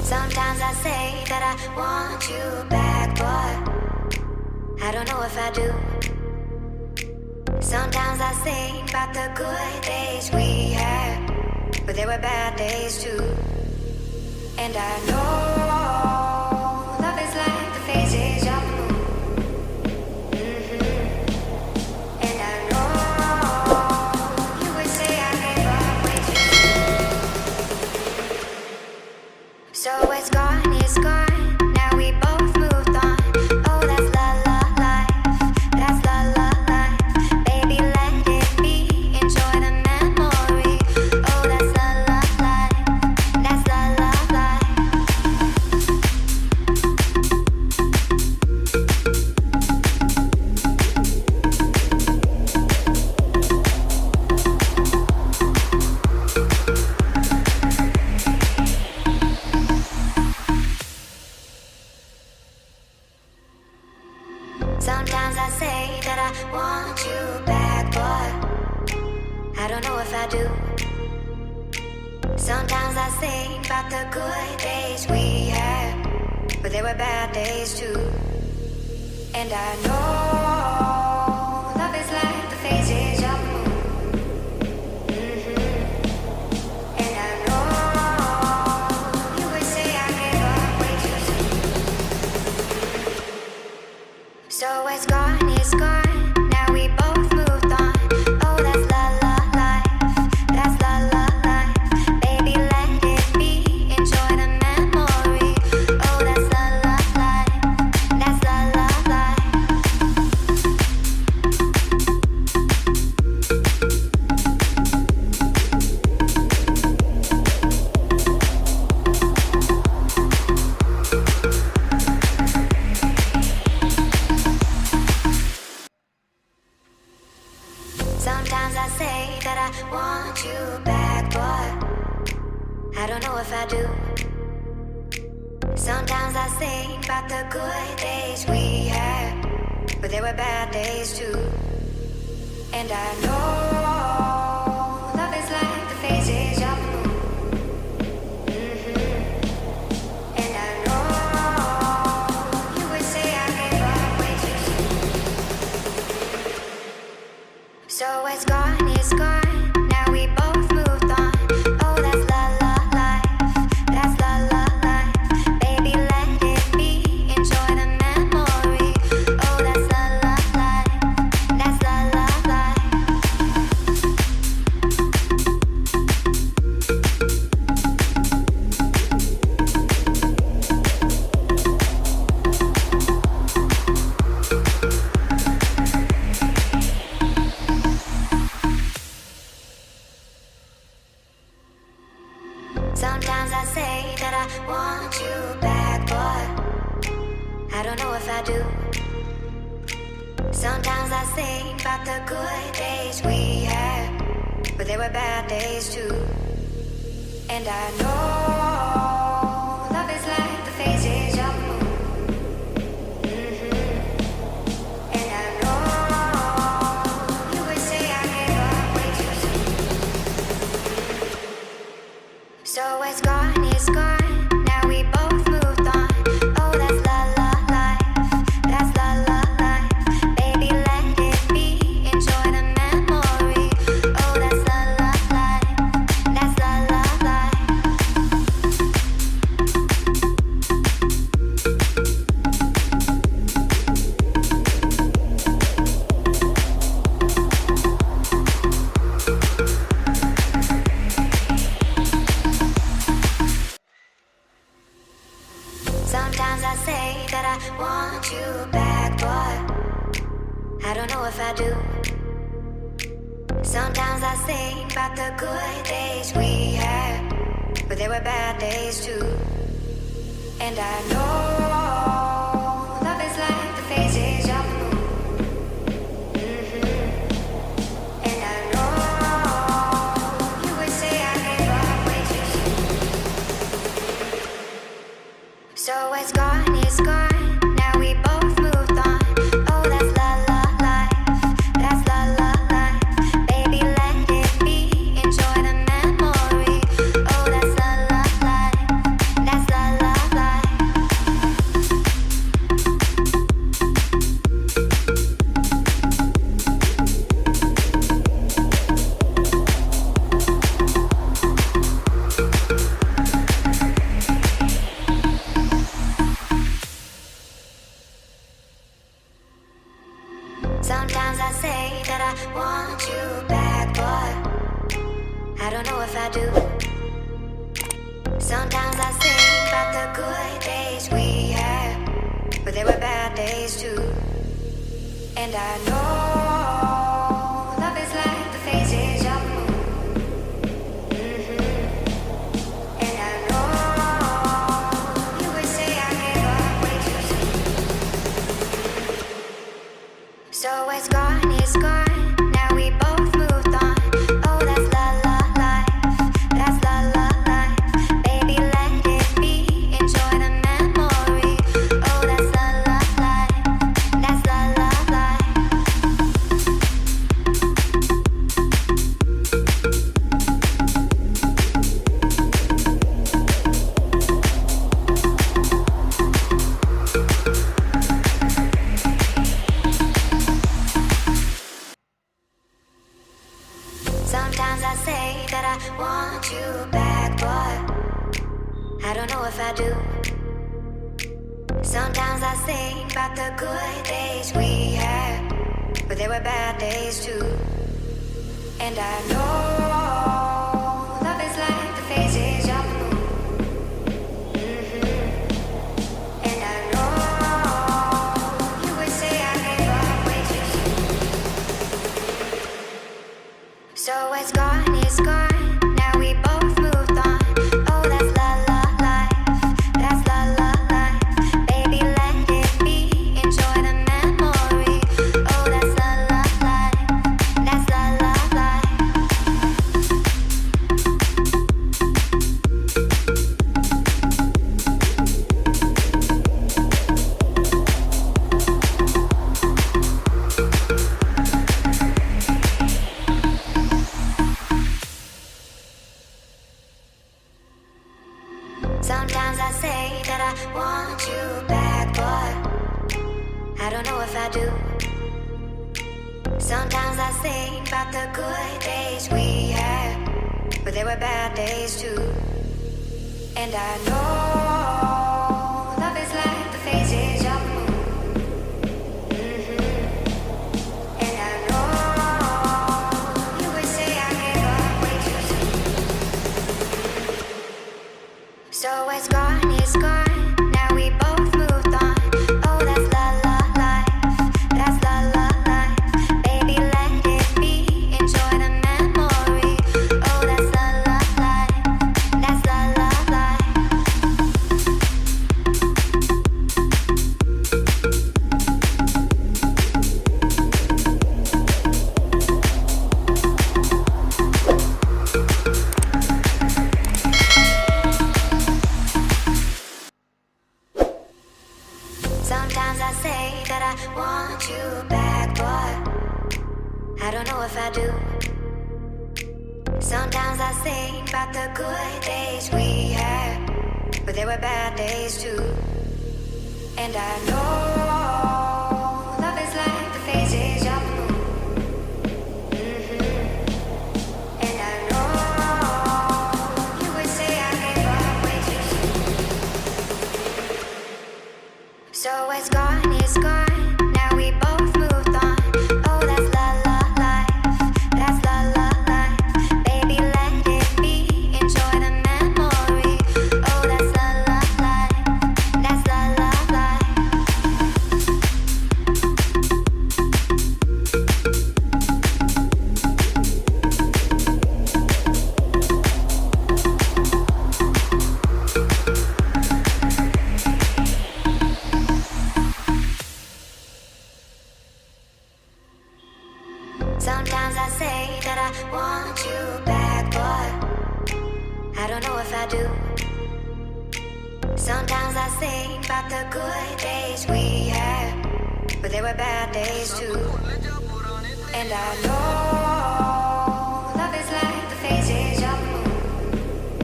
Sometimes I say that I want you back, but I don't know if I do. Sometimes I think about the good days we had, but there were bad days too. And I know love is like the phases of the moon. And I know you would say I gave up way too soon. So it's gone, it's gone. Now we both moved on. Oh, that's la la life. That's la la life. Baby, let it be. Enjoy the memory. Oh, that's la la life. That's la la life. Sometimes I say that I want you back, but I don't know if I do. Sometimes I think about the good days we had, but there were bad days too. And I know love is like the phases of the moon. And I know you would say I gave up way too soon. So it's gone, it's gone. Now we both moved on. Oh, that's la la life. That's la la life. Baby, let it be. Enjoy the memory. Oh, that's la la life. That's la la life. Sometimes I say that I want you back, but I don't know if I do. Sometimes I think about the good days we had, but there were bad days too. And I know love is like the phases of the moon. And I know you would say I gave up way too soon. So it's gone, it's gone. Now we both moved on. Oh, that's la la life. That's la la life. Baby, let it be. Enjoy the memory. Oh, that's la la life. That's la la life. Sometimes I say that I want you back, but I don't know if I do. Sometimes I think about the good days we had, but there were bad days too. And I know love is like the phases of the moon. And I know you would say I gave up way too soon. So it's gone, it's gone. Now we both moved on. Oh, that's la la life. That's la la life. Baby, let it be. Enjoy the memory. Oh, that's la la life. That's la la life. Sometimes I say that I want you back, but I don't know if I do. Sometimes I think about the good days we had, but there were bad days too. And I know love is like the phases of the moon. And I know you would say I gave up way too soon. So it's gone, it's gone. Now we both moved on. Oh, that's la la life. That's la la life. Baby, let it be. Enjoy the memory. Oh, that's la la life. That's la la And I know love is like the phases of the moon. And I know you would say I gave up way too soon. So it's gone, it's gone. Now we both moved on. Oh, that's la la life. That's la la life. Baby, let it be. Enjoy the memory. Oh, that's la la life. That's la la life. Sometimes I say that I want you back, but I don't know if I do. Sometimes I think about the good days we had, but there were bad days too. And I know love is like the phases of the moon. And I know you would say I gave up way too soon. So it's gone, it's gone. Now we both moved on. Oh, that's la la life. That's la la life. Baby, let it be. Enjoy the memory. Oh, that's la la life. That's la la life. Sometimes I say that I want you back, but I don't know if I do. Sometimes I think about the good days we had, but there were bad days too. And I know love is like the phases of the moon. And I know you would say I gave up way too soon. So it's gone, it's gone. Now we both moved on. Oh, that's la la life. That's la la life. Baby, let it be. Enjoy the memory. Oh, that's la la life. That's la la life. Sometimes I say that I want you back, but I don't know if I do. Sometimes I think about the good days we had, but there were bad days too. And I know love is like the phases of the moon. And I know you would say I gave up way too soon. So it's gone, it's gone. Now we both moved on. Oh, that's la la life. That's la la life. Baby, let it be. Enjoy the memory. Oh, that's la la life. That's la la life. Sometimes I say that I want you back, but I don't know if I do. Sometimes I think about the good days we had, but there were bad days too. And I know